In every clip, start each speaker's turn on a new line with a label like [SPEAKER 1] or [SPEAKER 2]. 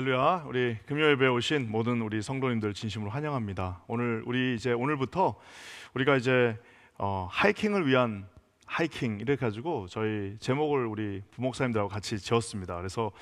[SPEAKER 1] 할렐루야. 우리 금요 예배에 오신 모든 우리 성도님들 진심으로 환영합니다. 오늘부터 우리가 하이킹을 위한 하이킹 이렇게 가지고 저희 제목을 우리 부목사님들하고 같이 지었습니다. 그래서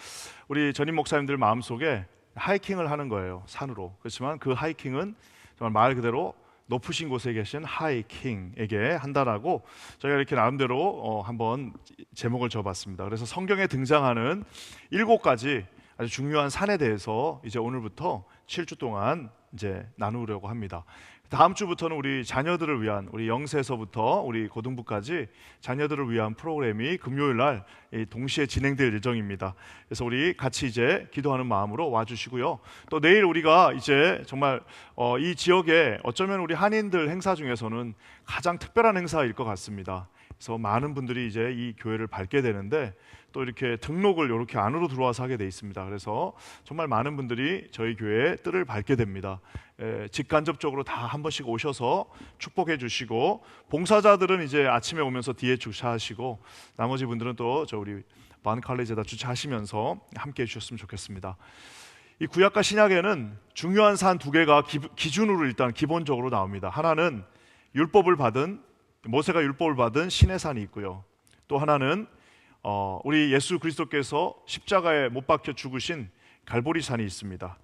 [SPEAKER 1] 우리 전임 목사님들 마음속에 하이킹을 하는 거예요. 산으로. 그렇지만 그 하이킹은 정말 말 그대로 높으신 곳에 계신 하이킹에게 한다라고 저희가 이렇게 나름대로 한번 제목을 지어봤습니다. 그래서 성경에 등장하는 7가지 아주 중요한 산에 대해서 이제 오늘부터 7주 동안 이제 나누려고 합니다. 다음 주부터는 우리 자녀들을 위한, 우리 영세에서부터 우리 고등부까지 자녀들을 위한 프로그램이 금요일 날 동시에 진행될 예정입니다. 그래서 우리 같이 이제 기도하는 마음으로 와주시고요. 또 내일 우리가 이제 정말 이 지역에 어쩌면 우리 한인들 행사 중에서는 가장 특별한 행사일 것 같습니다. 그래서 많은 분들이 이제 이 교회를 밟게 되는데 또 이렇게 등록을 이렇게 안으로 들어와서 하게 돼 있습니다. 그래서 정말 많은 분들이 저희 교회의 뜰을 밟게 됩니다. 직간접적으로 다 한 번씩 오셔서 축복해 주시고, 봉사자들은 이제 아침에 오면서 뒤에 주차하시고, 나머지 분들은 또 저 우리 반칼리지에다 주차하시면서 함께 해주셨으면 좋겠습니다. 이 구약과 신약에는 중요한 산 2개가 기준으로 일단 기본적으로 나옵니다. 하나는 모세가 율법을 받은 시내산이 있고요. 또 하나는 우리 예수 그리스도께서 십자가에 못 박혀 죽으신 갈보리산이 있습니다.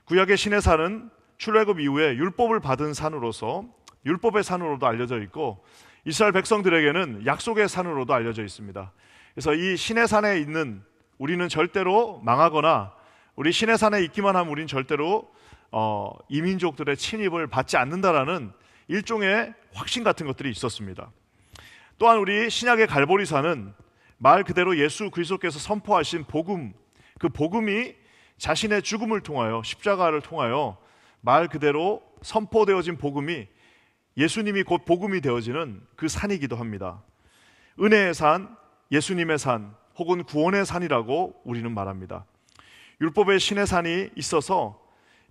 [SPEAKER 1] 구약의 시내산은 출애굽 이후에 율법을 받은 산으로서 율법의 산으로도 알려져 있고, 이스라엘 백성들에게는 약속의 산으로도 알려져 있습니다. 그래서 이 시내산에 있는 우리는 절대로 망하거나, 우리 시내산에 있기만 하면 우리는 절대로 이민족들의 침입을 받지 않는다라는 일종의 확신 같은 것들이 있었습니다. 또한 우리 신약의 갈보리산은 말 그대로 예수 그리스도께서 선포하신 복음, 그 복음이 자신의 죽음을 통하여, 십자가를 통하여 말 그대로 선포되어진 복음이 예수님이 곧 복음이 되어지는 그 산이기도 합니다. 은혜의 산, 예수님의 산, 혹은 구원의 산이라고 우리는 말합니다. 율법의 신의 산이 있어서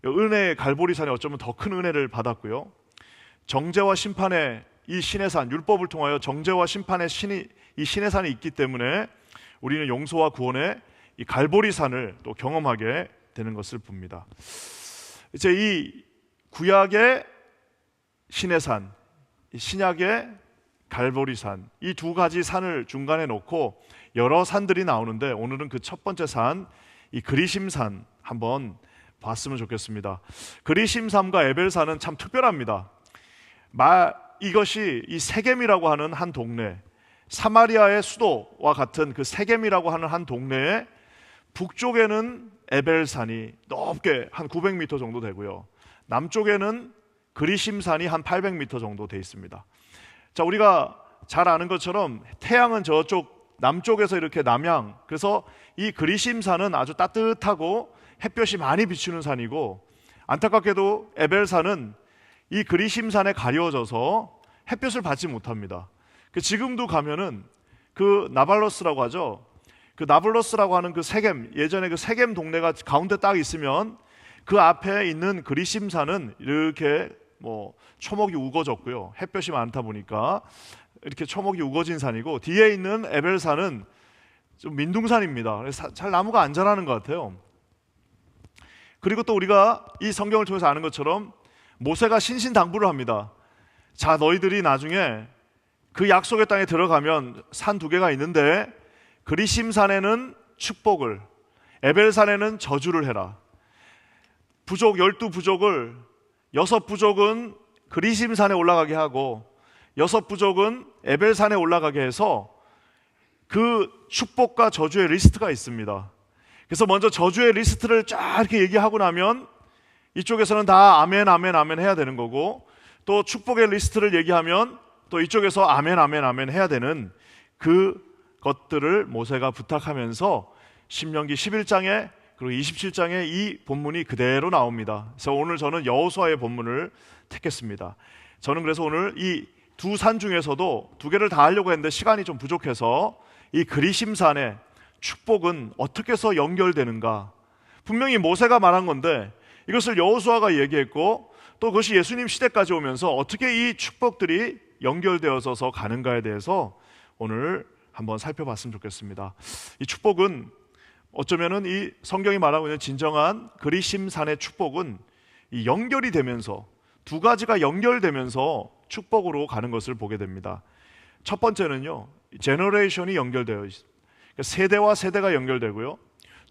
[SPEAKER 1] 은혜의 갈보리산이 어쩌면 더 큰 은혜를 받았고요. 정죄와 심판의 이 신의 산, 율법을 통하여 정죄와 심판의 이 신의 산이 있기 때문에 우리는 용서와 구원의 이 갈보리산을 또 경험하게 되는 것을 봅니다. 이제 이 구약의 신의 산, 신약의 갈보리산, 이 2가지 산을 중간에 놓고 여러 산들이 나오는데, 오늘은 그 첫 번째 산, 이 그리심산 한번 봤으면 좋겠습니다. 그리심산과 에벨산은 참 특별합니다. 이것이 이 세겜이라고 하는 한 동네, 사마리아의 수도와 같은 그 세겜이라고 하는 한 동네에 북쪽에는 에벨산이 높게 한 900m 정도 되고요, 남쪽에는 그리심산이 한 800m 정도 돼 있습니다. 자, 우리가 잘 아는 것처럼 태양은 저쪽 남쪽에서 이렇게 남양, 그래서 이 그리심산은 아주 따뜻하고 햇볕이 많이 비추는 산이고, 안타깝게도 에벨산은 이 그리심산에 가려져서 햇볕을 받지 못합니다. 지금도 가면은 그 나발로스라고 하죠. 그 나블로스라고 하는 그 세겜, 예전에 그 세겜 동네가 가운데 딱 있으면 그 앞에 있는 그리심산은 이렇게 초목이 우거졌고요, 햇볕이 많다 보니까 이렇게 초목이 우거진 산이고, 뒤에 있는 에벨산은 좀 민둥산입니다. 그래서 잘 나무가 안 자라는 것 같아요. 그리고 또 우리가 이 성경을 통해서 아는 것처럼 모세가 신신당부를 합니다. 자, 너희들이 나중에 그 약속의 땅에 들어가면 산 2개가 있는데, 그리심산에는 축복을, 에벨산에는 저주를 해라. 12부족을 6부족은 그리심산에 올라가게 하고 6부족은 에벨산에 올라가게 해서 그 축복과 저주의 리스트가 있습니다. 그래서 먼저 저주의 리스트를 쫙 이렇게 얘기하고 나면 이쪽에서는 다 아멘 아멘 아멘 해야 되는 거고, 또 축복의 리스트를 얘기하면 또 이쪽에서 아멘 아멘 아멘 해야 되는 그 것들을 모세가 부탁하면서 신명기 11장에 그리고 27장에 이 본문이 그대로 나옵니다. 그래서 오늘 저는 여호수아의 본문을 택했습니다. 저는 그래서 오늘 이 2산 중에서도 2개를 다 하려고 했는데 시간이 좀 부족해서 이 그리심산의 축복은 어떻게 해서 연결되는가, 분명히 모세가 말한 건데 이것을 여호수아가 얘기했고, 또 그것이 예수님 시대까지 오면서 어떻게 이 축복들이 연결되어서 가는가에 대해서 오늘 한번 살펴봤으면 좋겠습니다. 이 축복은 어쩌면은 이 성경이 말하고 있는 진정한 그리심산의 축복은 이 연결이 되면서 두 가지가 연결되면서 축복으로 가는 것을 보게 됩니다. 첫 번째는요, 제너레이션이 연결되어 있습니다. 세대와 세대가 연결되고요.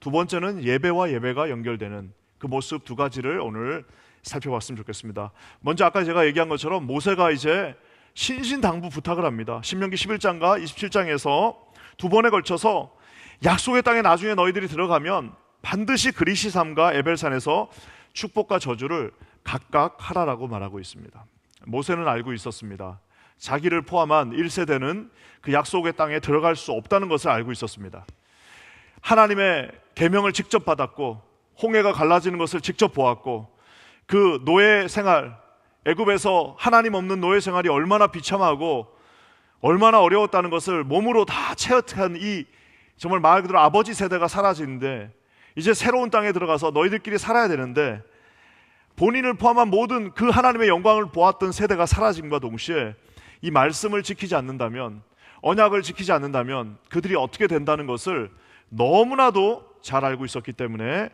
[SPEAKER 1] 두 번째는 예배와 예배가 연결되는 그 모습 두 가지를 오늘 살펴봤으면 좋겠습니다. 먼저 아까 제가 얘기한 것처럼 모세가 이제 신신당부 부탁을 합니다. 신명기 11장과 27장에서 두 번에 걸쳐서 약속의 땅에 나중에 너희들이 들어가면 반드시 그리시삼과 에벨산에서 축복과 저주를 각각 하라라고 말하고 있습니다. 모세는 알고 있었습니다. 자기를 포함한 1세대는 그 약속의 땅에 들어갈 수 없다는 것을 알고 있었습니다. 하나님의 계명을 직접 받았고 홍해가 갈라지는 것을 직접 보았고 그 노예 생활, 애굽에서 하나님 없는 노예 생활이 얼마나 비참하고 얼마나 어려웠다는 것을 몸으로 다 체험한 이 정말 말 그대로 아버지 세대가 사라지는데 이제 새로운 땅에 들어가서 너희들끼리 살아야 되는데 본인을 포함한 모든 그 하나님의 영광을 보았던 세대가 사라짐과 동시에 이 말씀을 지키지 않는다면, 언약을 지키지 않는다면 그들이 어떻게 된다는 것을 너무나도 잘 알고 있었기 때문에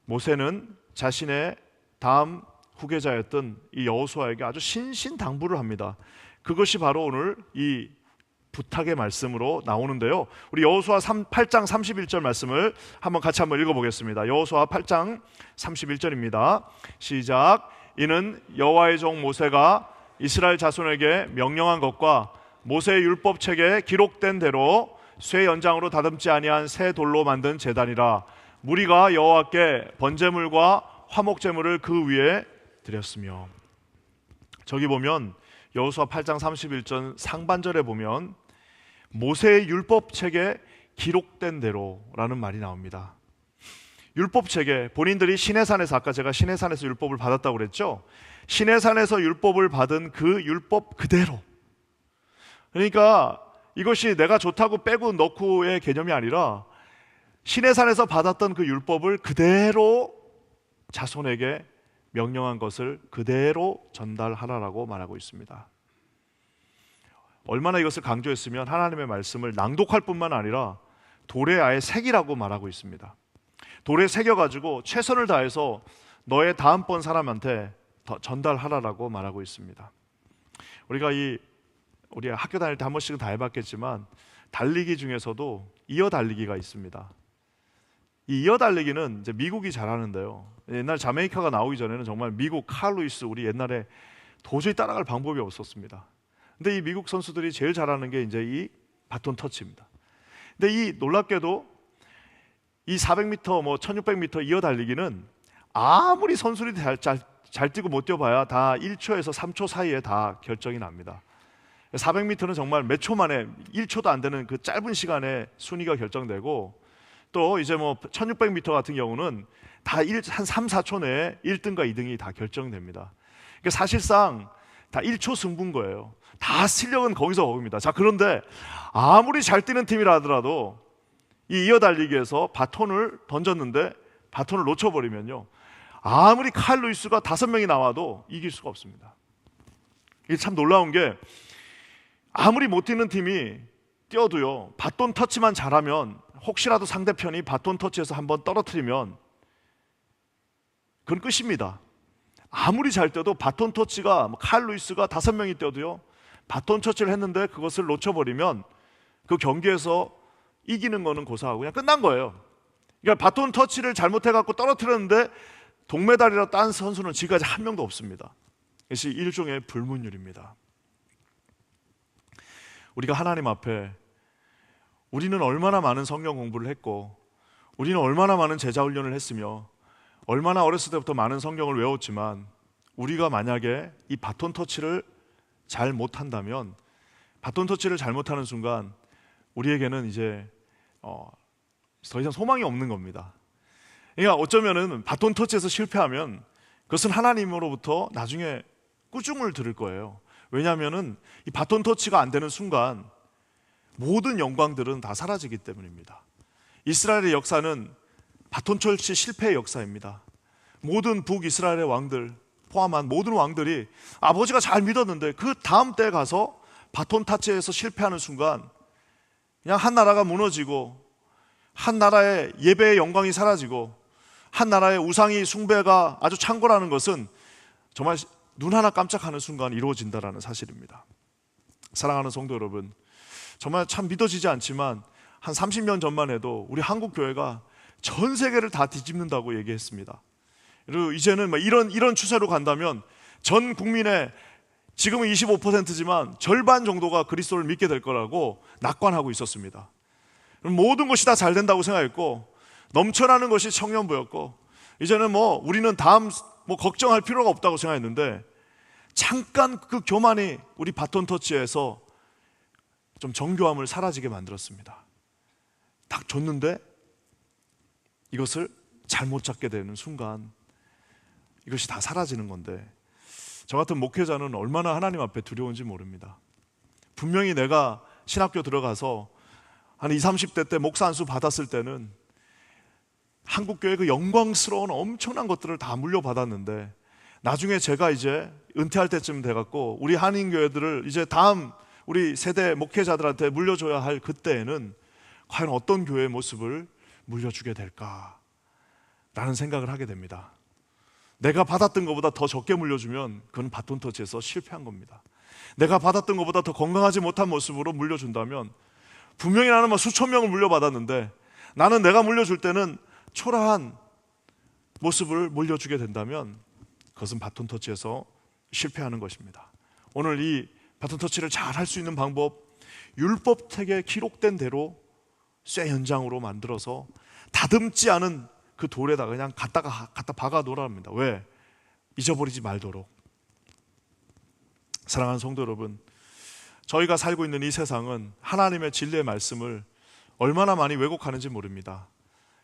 [SPEAKER 1] 모세는 자신의 다음 후계자였던 이 여호수아에게 아주 신신당부를 합니다. 그것이 바로 오늘 이 부탁의 말씀으로 나오는데요. 우리 여호수아 8장 31절 말씀을 같이 한번 읽어보겠습니다. 여호수아 8장 31절입니다. 시작. 이는 여호와의 종 모세가 이스라엘 자손에게 명령한 것과 모세의 율법책에 기록된 대로 쇠 연장으로 다듬지 아니한 새 돌로 만든 제단이라. 무리가 여호와께 번제물과 화목제물을 그 위에 드렸으며. 저기 보면 여호수아 8장 31절 상반절에 보면 모세의 율법책에 기록된 대로라는 말이 나옵니다. 율법책에 본인들이 시내산에서, 아까 제가 시내산에서 율법을 받았다고 그랬죠. 시내산에서 율법을 받은 그 율법 그대로, 그러니까 이것이 내가 좋다고 빼고 넣고의 개념이 아니라 시내산에서 받았던 그 율법을 그대로 자손에게 명령한 것을 그대로 전달하라라고 말하고 있습니다. 얼마나 이것을 강조했으면 하나님의 말씀을 낭독할 뿐만 아니라 돌에 아예 새기라고 말하고 있습니다. 돌에 새겨가지고 최선을 다해서 너의 다음번 사람한테 전달하라라고 말하고 있습니다. 우리가 우리 학교 다닐 때 한 번씩은 다 해봤겠지만 달리기 중에서도 이어 달리기가 있습니다. 이 이어 달리기는 이제 미국이 잘하는데요. 옛날 자메이카가 나오기 전에는 정말 미국 칼 루이스, 우리 옛날에 도저히 따라갈 방법이 없었습니다. 근데 이 미국 선수들이 제일 잘하는 게 이제 이 바톤 터치입니다. 근데 이 놀랍게도 이 400m, 1600m 이어 달리기는 아무리 선수들이 잘 뛰고 못 뛰어봐야 다 1초에서 3초 사이에 다 결정이 납니다. 400m는 정말 몇 초 만에 1초도 안 되는 그 짧은 시간에 순위가 결정되고, 또 이제 1600m 같은 경우는 다 한 3, 4초 내에 1등과 2등이 다 결정됩니다. 그러니까 사실상 다 1초 승부인 거예요. 다 실력은 거기서 거깁니다. 자, 그런데 아무리 잘 뛰는 팀이라 하더라도 이 이어 달리기에서 바톤을 던졌는데 바톤을 놓쳐버리면요, 아무리 칼 루이스가 5명이 나와도 이길 수가 없습니다. 이게 참 놀라운 게, 아무리 못 뛰는 팀이 뛰어도요, 바톤 터치만 잘하면, 혹시라도 상대편이 바톤 터치에서 한번 떨어뜨리면 그건 끝입니다. 아무리 잘 뛰어도 바톤 터치가, 칼 루이스가 5명이 뛰어도요, 바톤 터치를 했는데 그것을 놓쳐버리면 그 경기에서 이기는 거는 고사하고 그냥 끝난 거예요. 그러니까 바톤 터치를 잘못해갖고 떨어뜨렸는데 동메달이라도 딴 선수는 지금까지 한 명도 없습니다. 이것이 일종의 불문율입니다. 우리가 하나님 앞에, 우리는 얼마나 많은 성경 공부를 했고, 우리는 얼마나 많은 제자 훈련을 했으며, 얼마나 어렸을 때부터 많은 성경을 외웠지만, 우리가 만약에 이 바톤 터치를 잘 못한다면, 바톤 터치를 잘못하는 순간 우리에게는 이제 더 이상 소망이 없는 겁니다. 그러니까 어쩌면은 바톤 터치에서 실패하면 그것은 하나님으로부터 나중에 꾸중을 들을 거예요. 왜냐하면은 이 바톤 터치가 안 되는 순간 모든 영광들은 다 사라지기 때문입니다. 이스라엘의 역사는 바톤 터치 실패의 역사입니다. 모든 북이스라엘의 왕들 포함한 모든 왕들이 아버지가 잘 믿었는데 그 다음 때에 가서 바톤 터치에서 실패하는 순간 그냥 한 나라가 무너지고 한 나라의 예배의 영광이 사라지고 한 나라의 우상이 숭배가 아주 창궐하는 것은 정말 눈 하나 깜짝하는 순간 이루어진다라는 사실입니다. 사랑하는 성도 여러분, 정말 참 믿어지지 않지만 한 30년 전만 해도 우리 한국 교회가 전 세계를 다 뒤집는다고 얘기했습니다. 그리고 이제는 이런 추세로 간다면 전 국민의 지금은 25%지만 절반 정도가 그리스도를 믿게 될 거라고 낙관하고 있었습니다. 모든 것이 다 잘 된다고 생각했고 넘쳐나는 것이 청년부였고 이제는 우리는 다음 걱정할 필요가 없다고 생각했는데 잠깐 그 교만이 우리 바톤 터치에서 좀 정교함을 사라지게 만들었습니다. 딱 줬는데 이것을 잘못 잡게 되는 순간 이것이 다 사라지는 건데 저 같은 목회자는 얼마나 하나님 앞에 두려운지 모릅니다. 분명히 내가 신학교 들어가서 한 20, 30대 때 목사 안수 받았을 때는 한국교회 그 영광스러운 엄청난 것들을 다 물려받았는데 나중에 제가 이제 은퇴할 때쯤 돼갖고 우리 한인교회들을 이제 다음 우리 세대 목회자들한테 물려줘야 할 그때에는 과연 어떤 교회의 모습을 물려주게 될까라는 생각을 하게 됩니다. 내가 받았던 것보다 더 적게 물려주면 그건 바톤 터치에서 실패한 겁니다. 내가 받았던 것보다 더 건강하지 못한 모습으로 물려준다면 분명히 나는 수천 명을 물려받았는데 나는 내가 물려줄 때는 초라한 모습을 물려주게 된다면 그것은 바톤 터치에서 실패하는 것입니다. 오늘 이 바톤 터치를 잘 할 수 있는 방법, 율법책에 기록된 대로 쇠 연장으로 만들어서 다듬지 않은 그 돌에다가 그냥 갖다 박아 놓으랍니다. 왜? 잊어버리지 말도록. 사랑하는 성도 여러분, 저희가 살고 있는 이 세상은 하나님의 진리의 말씀을 얼마나 많이 왜곡하는지 모릅니다.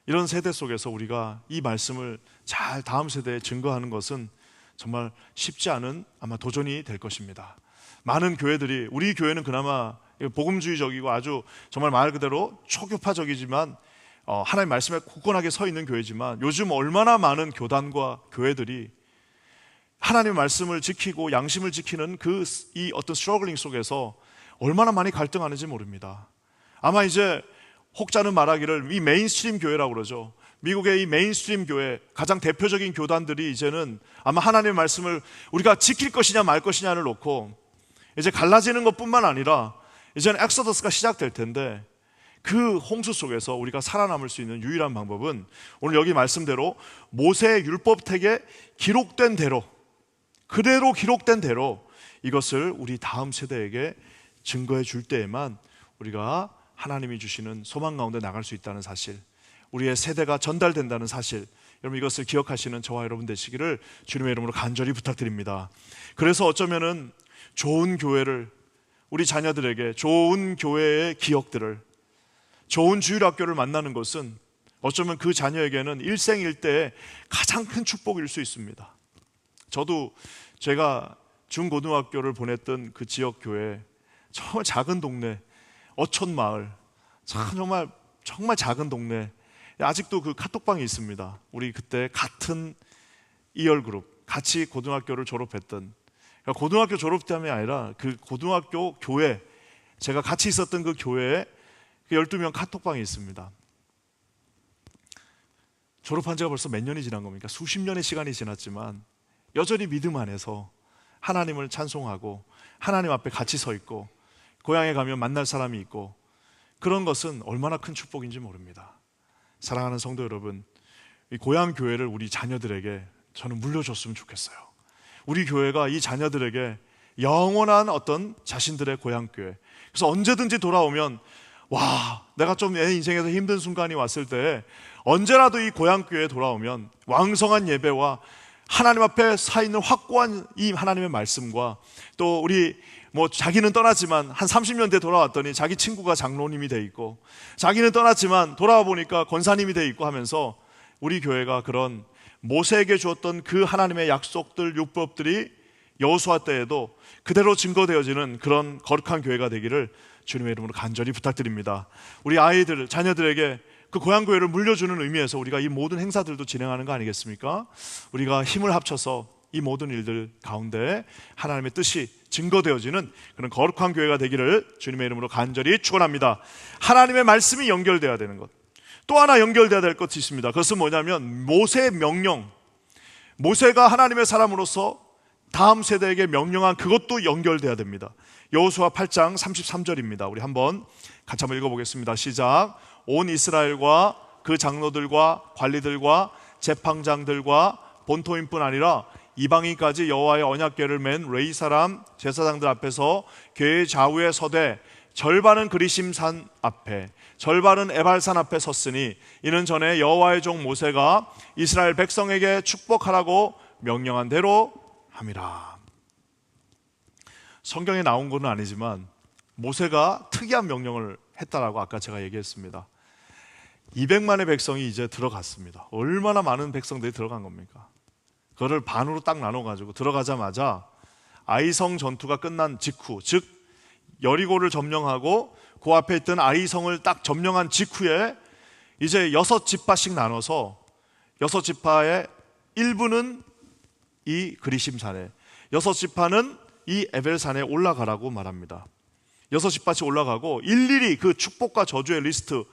[SPEAKER 1] 이런 세대 속에서 우리가 이 말씀을 잘 다음 세대에 증거하는 것은 정말 쉽지 않은 아마 도전이 될 것입니다. 많은 교회들이, 우리 교회는 그나마 복음주의적이고 아주 정말 말 그대로 초교파적이지만 하나님 말씀에 굳건하게 서 있는 교회지만 요즘 얼마나 많은 교단과 교회들이 하나님의 말씀을 지키고 양심을 지키는 이 어떤 스트러글링 속에서 얼마나 많이 갈등하는지 모릅니다. 아마 이제 혹자는 말하기를 이 메인스트림 교회라고 그러죠. 미국의 이 메인스트림 교회 가장 대표적인 교단들이 이제는 아마 하나님의 말씀을 우리가 지킬 것이냐 말 것이냐를 놓고 이제 갈라지는 것뿐만 아니라 이제는 엑소더스가 시작될 텐데 그 홍수 속에서 우리가 살아남을 수 있는 유일한 방법은 오늘 여기 말씀대로 모세의 율법책에 기록된 대로 그대로 기록된 대로 이것을 우리 다음 세대에게 증거해 줄 때에만 우리가 하나님이 주시는 소망 가운데 나갈 수 있다는 사실, 우리의 세대가 전달된다는 사실, 여러분 이것을 기억하시는 저와 여러분 되시기를 주님의 이름으로 간절히 부탁드립니다. 그래서 어쩌면은 좋은 교회를 우리 자녀들에게 좋은 교회의 기억들을 좋은 주일학교를 만나는 것은 어쩌면 그 자녀에게는 일생일대의 가장 큰 축복일 수 있습니다. 저도 제가 중고등학교를 보냈던 그 지역 교회 정말 작은 동네 어촌마을 정말 작은 동네 아직도 그 카톡방이 있습니다. 우리 그때 같은 이열그룹 같이 고등학교를 졸업했던 그러니까 고등학교 졸업함이 아니라 그 고등학교 교회 제가 같이 있었던 그 교회에 12명 카톡방이 있습니다. 졸업한 지가 벌써 몇 년이 지난 겁니까? 수십 년의 시간이 지났지만 여전히 믿음 안에서 하나님을 찬송하고 하나님 앞에 같이 서 있고 고향에 가면 만날 사람이 있고 그런 것은 얼마나 큰 축복인지 모릅니다. 사랑하는 성도 여러분, 이 고향 교회를 우리 자녀들에게 저는 물려줬으면 좋겠어요. 우리 교회가 이 자녀들에게 영원한 어떤 자신들의 고향 교회, 그래서 언제든지 돌아오면 와, 내가 좀 내 인생에서 힘든 순간이 왔을 때 언제라도 이 고향 교회에 돌아오면 왕성한 예배와 하나님 앞에 서 있는 확고한 이 하나님의 말씀과 또 우리 자기는 떠났지만 한 30년 뒤에 돌아왔더니 자기 친구가 장로님이 돼 있고 자기는 떠났지만 돌아와 보니까 권사님이 돼 있고 하면서 우리 교회가 그런 모세에게 주었던 그 하나님의 약속들, 율법들이 여호수아 때에도 그대로 증거되어지는 그런 거룩한 교회가 되기를 주님의 이름으로 간절히 부탁드립니다. 우리 아이들, 자녀들에게 그 고향교회를 물려주는 의미에서 우리가 이 모든 행사들도 진행하는 거 아니겠습니까? 우리가 힘을 합쳐서 이 모든 일들 가운데 하나님의 뜻이 증거되어지는 그런 거룩한 교회가 되기를 주님의 이름으로 간절히 축원합니다. 하나님의 말씀이 연결되어야 되는 것, 또 하나 연결돼야 될 것이 있습니다. 그것은 뭐냐면 모세의 명령, 모세가 하나님의 사람으로서 다음 세대에게 명령한 그것도 연결돼야 됩니다. 여호수아 8장 33절입니다. 우리 한번 같이 한번 읽어보겠습니다. 시작. 온 이스라엘과 그 장로들과 관리들과 재판장들과 본토인뿐 아니라 이방인까지 여호와의 언약궤를 맨 레위 사람 제사장들 앞에서 궤의 좌우에 서되 절반은 그리심산 앞에 절반은 에발산 앞에 섰으니 이는 전에 여호와의 종 모세가 이스라엘 백성에게 축복하라고 명령한 대로 함이라. 성경에 나온 것은 아니지만 모세가 특이한 명령을 했다라고 아까 제가 얘기했습니다. 200만의 백성이 이제 들어갔습니다. 얼마나 많은 백성들이 들어간 겁니까? 그거를 반으로 딱 나눠가지고 들어가자마자 아이성 전투가 끝난 직후, 즉 여리고를 점령하고 그 앞에 있던 아이성을 딱 점령한 직후에 이제 6지파씩 나눠서 6지파의 일부는 이 그리심산에, 6지파는 이 에벨산에 올라가라고 말합니다. 6지파씩 올라가고 일일이 그 축복과 저주의 리스트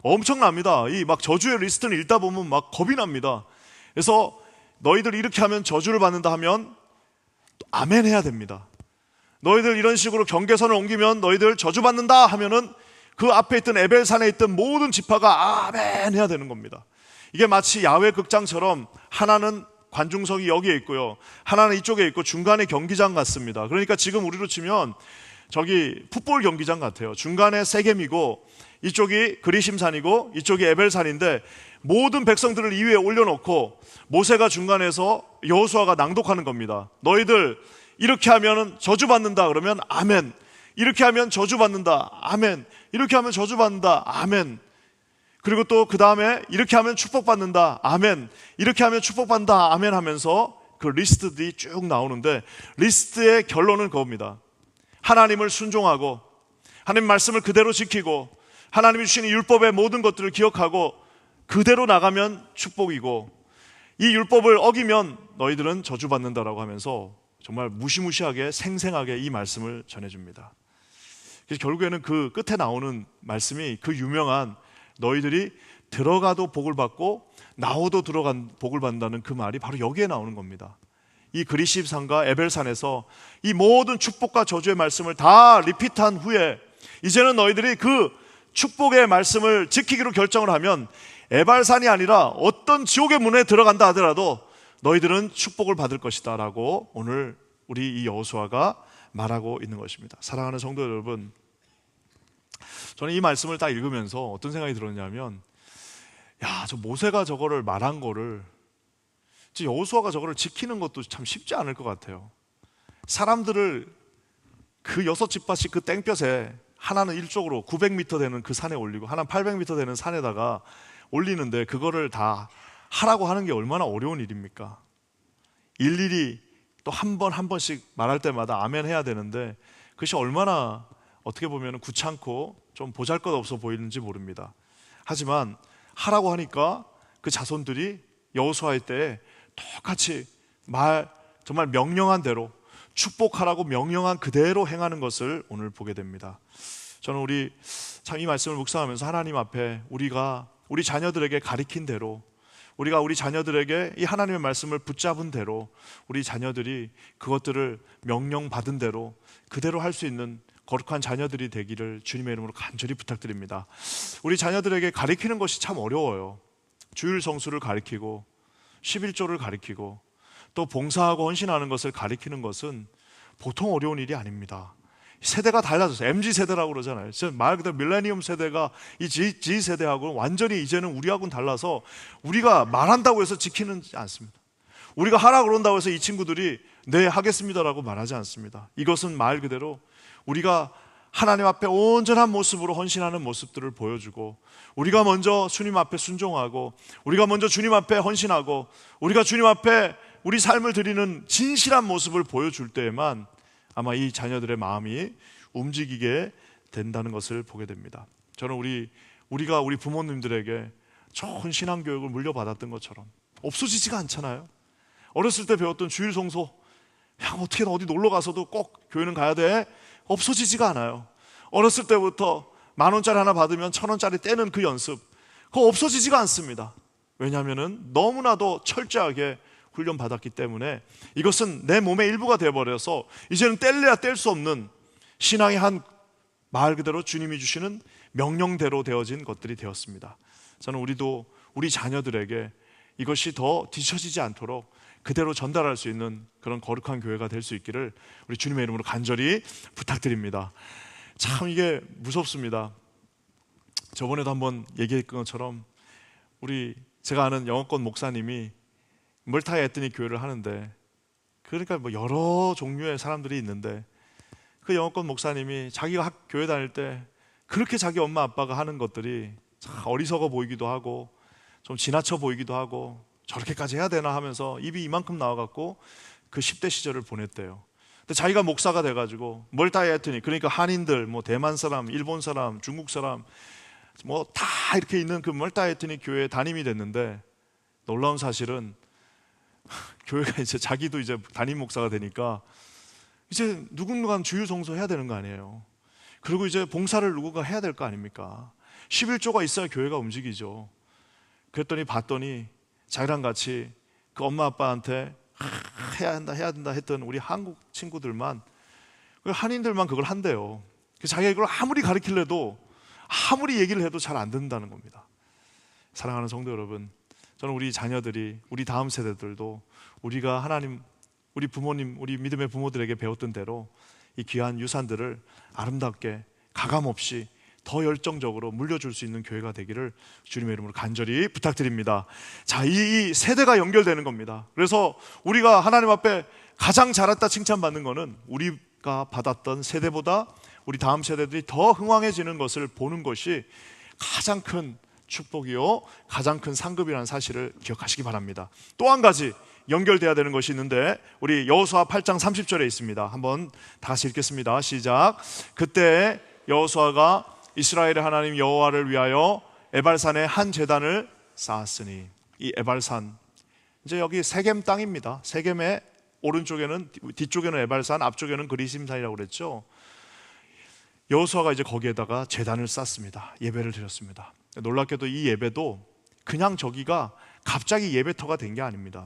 [SPEAKER 1] 엄청납니다. 이 막 저주의 리스트는 읽다 보면 막 겁이 납니다. 그래서 너희들 이렇게 하면 저주를 받는다 하면 아멘 해야 됩니다. 너희들 이런 식으로 경계선을 옮기면 너희들 저주받는다 하면은 그 앞에 있던 에벨산에 있던 모든 지파가 아멘 해야 되는 겁니다. 이게 마치 야외 극장처럼 하나는 관중석이 여기에 있고요, 하나는 이쪽에 있고 중간에 경기장 같습니다. 그러니까 지금 우리로 치면 저기 풋볼 경기장 같아요. 중간에 세겜이고 이쪽이 그리심산이고 이쪽이 에벨산인데 모든 백성들을 이 위에 올려놓고 모세가 중간에서 여호수아가 낭독하는 겁니다. 너희들 이렇게 하면 저주받는다 그러면 아멘, 이렇게 하면 저주받는다 아멘, 이렇게 하면 저주받는다 아멘, 그리고 또 그 다음에 이렇게 하면 축복받는다 아멘, 이렇게 하면 축복받는다 아멘 하면서 그 리스트들이 쭉 나오는데 리스트의 결론은 그겁니다. 하나님을 순종하고 하나님 말씀을 그대로 지키고 하나님이 주시는 율법의 모든 것들을 기억하고 그대로 나가면 축복이고 이 율법을 어기면 너희들은 저주받는다라고 하면서 정말 무시무시하게 생생하게 이 말씀을 전해줍니다. 그래서 결국에는 그 끝에 나오는 말씀이 그 유명한 너희들이 들어가도 복을 받고 나오도 들어간 복을 받는다는 그 말이 바로 여기에 나오는 겁니다. 이 그리심산과 에벨산에서 이 모든 축복과 저주의 말씀을 다 리피트한 후에 이제는 너희들이 그 축복의 말씀을 지키기로 결정을 하면 에발산이 아니라 어떤 지옥의 문에 들어간다 하더라도 너희들은 축복을 받을 것이다 라고 오늘 우리 이 여호수아가 말하고 있는 것입니다. 사랑하는 성도 여러분, 저는 이 말씀을 딱 읽으면서 어떤 생각이 들었냐면 저 모세가 저거를 말한 거를 여호수아가 저거를 지키는 것도 참 쉽지 않을 것 같아요. 사람들을 그 6지파씩 그 땡볕에 하나는 일쪽으로 900m 되는 그 산에 올리고 하나는 800m 되는 산에다가 올리는데 그거를 다 하라고 하는 게 얼마나 어려운 일입니까? 일일이 또 한 번씩 말할 때마다 아멘 해야 되는데 그것이 얼마나 어떻게 보면 귀찮고 좀 보잘것없어 보이는지 모릅니다. 하지만 하라고 하니까 그 자손들이 여호수아의 때에 똑같이 정말 명령한 대로 축복하라고 명령한 그대로 행하는 것을 오늘 보게 됩니다. 저는 우리 참 이 말씀을 묵상하면서 하나님 앞에 우리 자녀들에게 가리킨 대로, 우리가 우리 자녀들에게 이 하나님의 말씀을 붙잡은 대로 우리 자녀들이 그것들을 명령받은 대로 그대로 할 수 있는 거룩한 자녀들이 되기를 주님의 이름으로 간절히 부탁드립니다. 우리 자녀들에게 가리키는 것이 참 어려워요. 주일 성수를 가리키고 11조를 가리키고 또 봉사하고 헌신하는 것을 가리키는 것은 보통 어려운 일이 아닙니다. 세대가 달라졌어요. MZ세대라고 그러잖아요. 말 그대로 밀레니엄 세대가 이 G세대하고는 완전히 이제는 우리하고는 달라서 우리가 말한다고 해서 지키는 않습니다. 우리가 하라고 그런다고 해서 이 친구들이 네 하겠습니다라고 말하지 않습니다. 이것은 말 그대로 우리가 하나님 앞에 온전한 모습으로 헌신하는 모습들을 보여주고 우리가 먼저 주님 앞에 순종하고 우리가 먼저 주님 앞에 헌신하고 우리가 주님 앞에 우리 삶을 드리는 진실한 모습을 보여줄 때에만 아마 이 자녀들의 마음이 움직이게 된다는 것을 보게 됩니다. 저는 우리가 우리 부모님들에게 좋은 신앙교육을 물려받았던 것처럼 없어지지가 않잖아요. 어렸을 때 배웠던 주일 성소, 어떻게든 어디 놀러 가서도 꼭 교회는 가야 돼, 없어지지가 않아요. 어렸을 때부터 10,000원짜리 하나 받으면 1,000원짜리 떼는 그 연습, 그거 없어지지가 않습니다. 왜냐하면 너무나도 철저하게 훈련받았기 때문에 이것은 내 몸의 일부가 되어버려서 이제는 뗄래야 뗄 수 없는 신앙의 한 말 그대로 주님이 주시는 명령대로 되어진 것들이 되었습니다. 저는 우리도 우리 자녀들에게 이것이 더 뒤처지지 않도록 그대로 전달할 수 있는 그런 거룩한 교회가 될 수 있기를 우리 주님의 이름으로 간절히 부탁드립니다. 참 이게 무섭습니다. 저번에도 한번 얘기했던 것처럼 제가 아는 영어권 목사님이 멀타이 에트닉 교회를 하는데, 그러니까 뭐 여러 종류의 사람들이 있는데 그 영어권 목사님이 자기가 교회 다닐 때 그렇게 자기 엄마 아빠가 하는 것들이 참 어리석어 보이기도 하고 좀 지나쳐 보이기도 하고 저렇게까지 해야 되나 하면서 입이 이만큼 나와갖고 그 10대 시절을 보냈대요. 근데 자기가 목사가 돼가지고 멀타이 에트닉, 그러니까 한인들, 뭐 대만 사람, 일본 사람, 중국 사람 뭐 다 이렇게 있는 그 멀타이 에트닉 교회에 담임이 됐는데, 놀라운 사실은 교회가 이제 자기도 이제 담임 목사가 되니까 이제 누군가 주일 성소 해야 되는 거 아니에요. 그리고 이제 봉사를 누군가 해야 될 거 아닙니까? 11조가 있어야 교회가 움직이죠. 그랬더니 봤더니 자기랑 같이 그 엄마 아빠한테 해야 된다 했던 우리 한국 친구들만, 한인들만 그걸 한대요. 자기가 이걸 아무리 가르치려도, 아무리 얘기를 해도 잘 안 듣는다는 겁니다. 사랑하는 성도 여러분, 저는 우리 자녀들이, 우리 다음 세대들도 우리가 하나님, 우리 부모님, 우리 믿음의 부모들에게 배웠던 대로 이 귀한 유산들을 아름답게 가감없이 더 열정적으로 물려줄 수 있는 교회가 되기를 주님의 이름으로 간절히 부탁드립니다. 자, 이 세대가 연결되는 겁니다. 그래서 우리가 하나님 앞에 가장 잘했다 칭찬받는 것은 우리가 받았던 세대보다 우리 다음 세대들이 더 흥왕해지는 것을 보는 것이 가장 큰 축복이요, 가장 큰 상급이라는 사실을 기억하시기 바랍니다. 또 한 가지 연결돼야 되는 것이 있는데, 우리 여호수아 8장 30절에 있습니다. 한번 다 같이 읽겠습니다. 시작. 그때 여호수아가 이스라엘의 하나님 여호와를 위하여 에발산에 한 제단을 쌓았으니, 이 에발산, 이제 여기 세겜 땅입니다. 세겜의 오른쪽에는, 뒤쪽에는 에발산, 앞쪽에는 그리심산이라고 그랬죠. 여호수아가 이제 거기에다가 제단을 쌓습니다. 예배를 드렸습니다. 놀랍게도 이 예배도 그냥 저기가 갑자기 예배터가 된 게 아닙니다.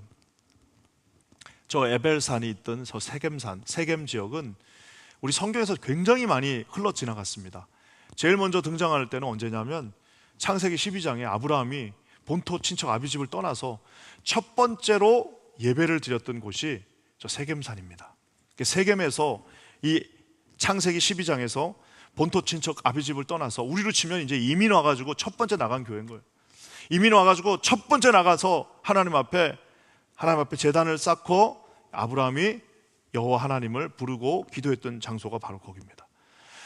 [SPEAKER 1] 저 에벨산이 있던 저 세겜산, 세겜 지역은 우리 성경에서 굉장히 많이 흘러 지나갔습니다. 제일 먼저 등장할 때는 언제냐면 창세기 12장에 아브라함이 본토 친척 아비집을 떠나서 첫 번째로 예배를 드렸던 곳이 저 세겜산입니다. 세겜에서 이 창세기 12장에서 본토 친척 아비집을 떠나서, 우리로 치면 이제 이민 와가지고 첫 번째 나간 교회인 거예요. 이민 와가지고 첫 번째 나가서 하나님 앞에 제단을 쌓고 아브라함이 여호와 하나님을 부르고 기도했던 장소가 바로 거기입니다.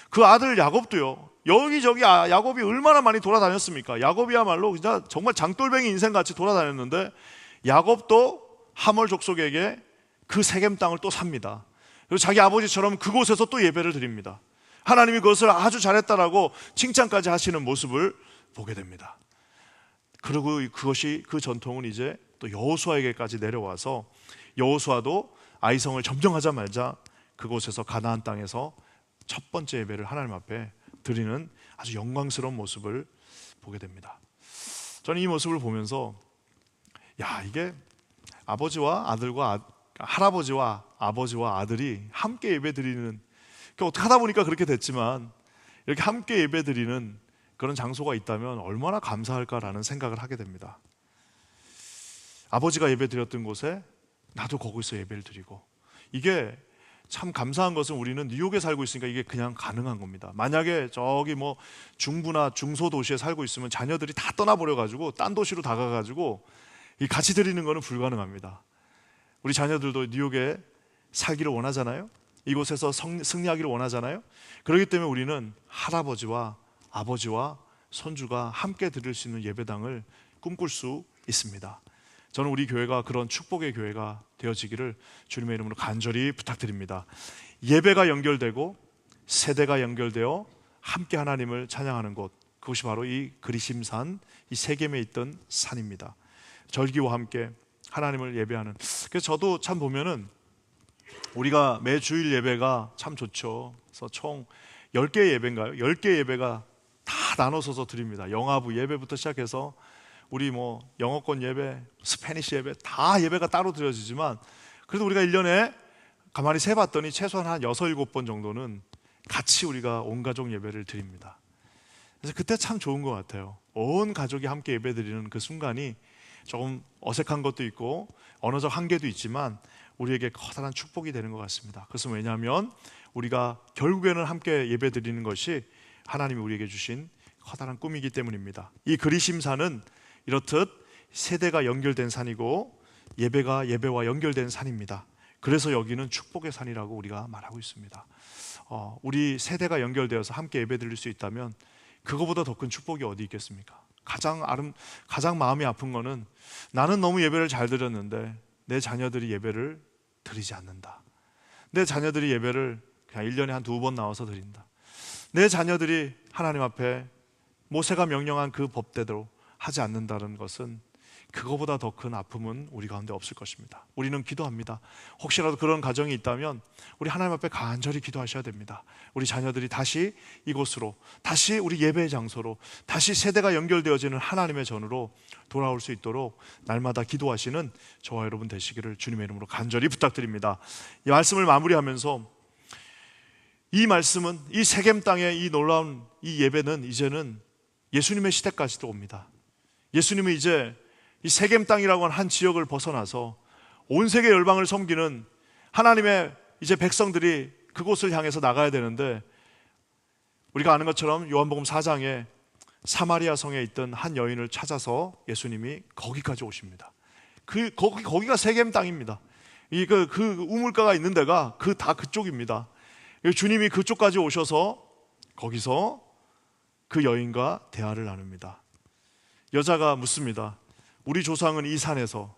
[SPEAKER 1] 그 아들 야곱도요, 여기저기 야곱이 얼마나 많이 돌아다녔습니까? 야곱이야말로 진짜 정말 장돌뱅이 인생같이 돌아다녔는데, 야곱도 하몰 족속에게 그 세겜 땅을 또 삽니다. 그리고 자기 아버지처럼 그곳에서 또 예배를 드립니다. 하나님이 그것을 아주 잘했다라고 칭찬까지 하시는 모습을 보게 됩니다. 그리고 그 전통은 이제 또 여호수아에게까지 내려와서, 여호수아도 아이성을 점령하자마자 그곳에서 가나안 땅에서 첫 번째 예배를 하나님 앞에 드리는 아주 영광스러운 모습을 보게 됩니다. 저는 이 모습을 보면서, 이게 아버지와 아들과 할아버지와 아버지와 아들이 함께 예배 드리는, 어떻게 하다 보니까 그렇게 됐지만 이렇게 함께 예배 드리는 그런 장소가 있다면 얼마나 감사할까라는 생각을 하게 됩니다. 아버지가 예배 드렸던 곳에 나도 거기서 예배를 드리고, 이게 참 감사한 것은 우리는 뉴욕에 살고 있으니까 이게 그냥 가능한 겁니다. 만약에 저기 뭐 중부나 중소도시에 살고 있으면 자녀들이 다 떠나버려가지고 딴 도시로 다 가가지고 같이 드리는 것은 불가능합니다. 우리 자녀들도 뉴욕에 살기를 원하잖아요. 이곳에서 승리하기를 원하잖아요. 그렇기 때문에 우리는 할아버지와 아버지와 손주가 함께 드릴 수 있는 예배당을 꿈꿀 수 있습니다. 저는 우리 교회가 그런 축복의 교회가 되어지기를 주님의 이름으로 간절히 부탁드립니다. 예배가 연결되고 세대가 연결되어 함께 하나님을 찬양하는 곳, 그것이 바로 이 그리심산, 이 세겜에 있던 산입니다. 절기와 함께 하나님을 예배하는. 그래서 저도 참 보면은 우리가 매 주일 예배가 참 좋죠. 그래서 총 10개의 예배인가요? 10개의 예배가 다 나눠서 드립니다. 영아부 예배부터 시작해서 우리 영어권 예배, 스페니시 예배 다 예배가 따로 드려지지만 그래도 우리가 1년에 가만히 세봤더니 최소한 한 6, 7번 정도는 같이 우리가 온 가족 예배를 드립니다. 그래서 그때 참 좋은 것 같아요. 온 가족이 함께 예배 드리는 그 순간이 조금 어색한 것도 있고 언어적 한계도 있지만 우리에게 커다란 축복이 되는 것 같습니다. 그것은 왜냐하면 우리가 결국에는 함께 예배 드리는 것이 하나님이 우리에게 주신 커다란 꿈이기 때문입니다. 이 그리심산은 이렇듯 세대가 연결된 산이고 예배가 예배와 연결된 산입니다. 그래서 여기는 축복의 산이라고 우리가 말하고 있습니다. 우리 세대가 연결되어서 함께 예배 드릴 수 있다면 그거보다 더 큰 축복이 어디 있겠습니까? 가장 마음이 아픈 거는 나는 너무 예배를 잘 드렸는데 내 자녀들이 예배를 드리지 않는다. 내 자녀들이 예배를 그냥 1년에 한 2번 나와서 드린다. 내 자녀들이 하나님 앞에 모세가 명령한 그 법대로 하지 않는다는 것은 그거보다 더 큰 아픔은 우리 가운데 없을 것입니다. 우리는 기도합니다. 혹시라도 그런 가정이 있다면 우리 하나님 앞에 간절히 기도하셔야 됩니다. 우리 자녀들이 다시 이곳으로, 다시 우리 예배의 장소로, 다시 세대가 연결되어지는 하나님의 전으로 돌아올 수 있도록 날마다 기도하시는 저와 여러분 되시기를 주님의 이름으로 간절히 부탁드립니다. 이 말씀을 마무리하면서 이 말씀은, 이 세겜 땅의 이 놀라운 이 예배는 이제는 예수님의 시대까지도 옵니다. 예수님은 이제 이 세겜 땅이라고 하는 한 지역을 벗어나서 온 세계 열방을 섬기는 하나님의 이제 백성들이 그곳을 향해서 나가야 되는데, 우리가 아는 것처럼 요한복음 4장에 사마리아 성에 있던 한 여인을 찾아서 예수님이 거기까지 오십니다. 거기가 세겜 땅입니다. 그 우물가가 있는 데가 다 그쪽입니다. 주님이 그쪽까지 오셔서 거기서 그 여인과 대화를 나눕니다. 여자가 묻습니다. 우리 조상은 이 산에서,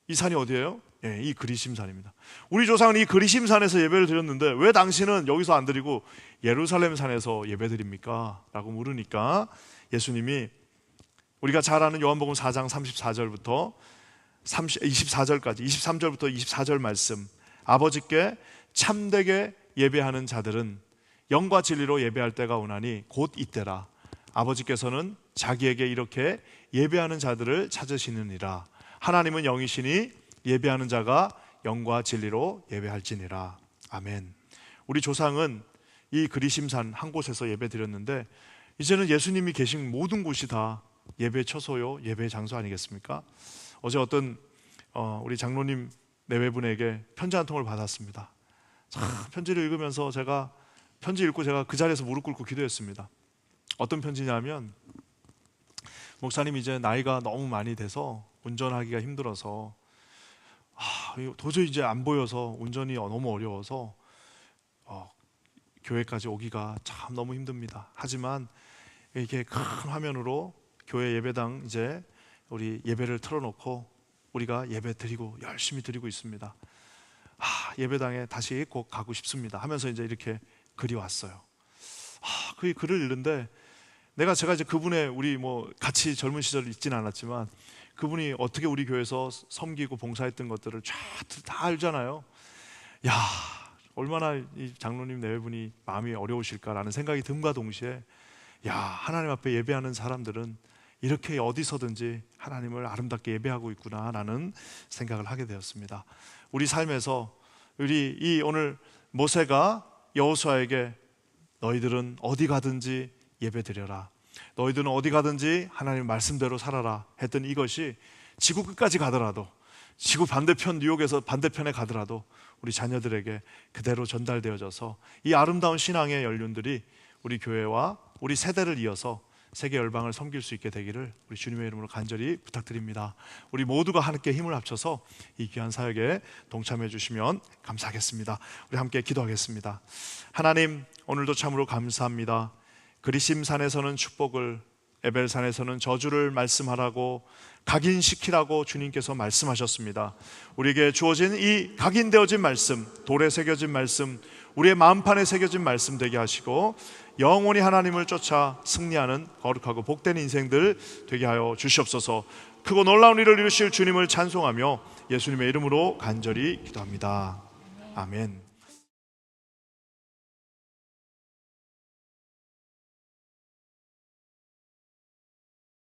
[SPEAKER 1] 이 산이 어디예요? 예, 이 그리심산입니다. 우리 조상은 이 그리심산에서 예배를 드렸는데 왜 당신은 여기서 안 드리고 예루살렘 산에서 예배 드립니까? 라고 물으니까 예수님이 우리가 잘 아는 요한복음 4장 34절부터 24절까지 23절부터 24절 말씀, 아버지께 참되게 예배하는 자들은 영과 진리로 예배할 때가 오나니 곧 이때라. 아버지께서는 자기에게 이렇게 예배하는 자들을 찾으시느니라. 하나님은 영이시니 예배하는 자가 영과 진리로 예배할지니라. 아멘. 우리 조상은 이 그리심산 한 곳에서 예배 드렸는데 이제는 예수님이 계신 모든 곳이 다 예배 처소요, 예배 장소 아니겠습니까? 어제 어떤 우리 장로님 내외분에게 편지 한 통을 받았습니다. 편지를 읽으면서 편지 읽고 제가 그 자리에서 무릎 꿇고 기도했습니다. 어떤 편지냐면, 목사님 이제 나이가 너무 많이 돼서 운전하기가 힘들어서 도저히 이제 안 보여서 운전이 너무 어려워서 교회까지 오기가 참 너무 힘듭니다. 하지만 이렇게 큰 화면으로 교회 예배당 이제 우리 예배를 틀어놓고 우리가 예배 드리고 열심히 드리고 있습니다. 예배당에 다시 꼭 가고 싶습니다 하면서 이제 이렇게 글이 왔어요. 그 글을 읽는데 제가 이제 그분의 우리 같이 젊은 시절 있지는 않았지만 그분이 어떻게 우리 교회에서 섬기고 봉사했던 것들을 다 알잖아요. 야, 얼마나 이 장로님 내외분이 마음이 어려우실까라는 생각이 듦과 동시에, 야, 하나님 앞에 예배하는 사람들은 이렇게 어디서든지 하나님을 아름답게 예배하고 있구나라는 생각을 하게 되었습니다. 우리 삶에서 오늘 모세가 여호수아에게 너희들은 어디 가든지 예배 드려라, 너희들은 어디 가든지 하나님 말씀대로 살아라 했던 이것이 지구 끝까지 가더라도, 지구 반대편 뉴욕에서 반대편에 가더라도 우리 자녀들에게 그대로 전달되어져서 이 아름다운 신앙의 연륜들이 우리 교회와 우리 세대를 이어서 세계 열방을 섬길 수 있게 되기를 우리 주님의 이름으로 간절히 부탁드립니다. 우리 모두가 함께 힘을 합쳐서 이 귀한 사역에 동참해 주시면 감사하겠습니다. 우리 함께 기도하겠습니다. 하나님, 오늘도 참으로 감사합니다. 그리심산에서는 축복을, 에벨산에서는 저주를 말씀하라고, 각인시키라고 주님께서 말씀하셨습니다. 우리에게 주어진 이 각인되어진 말씀, 돌에 새겨진 말씀, 우리의 마음판에 새겨진 말씀 되게 하시고 영원히 하나님을 쫓아 승리하는 거룩하고 복된 인생들 되게 하여 주시옵소서. 크고 놀라운 일을 이루실 주님을 찬송하며 예수님의 이름으로 간절히 기도합니다. 아멘.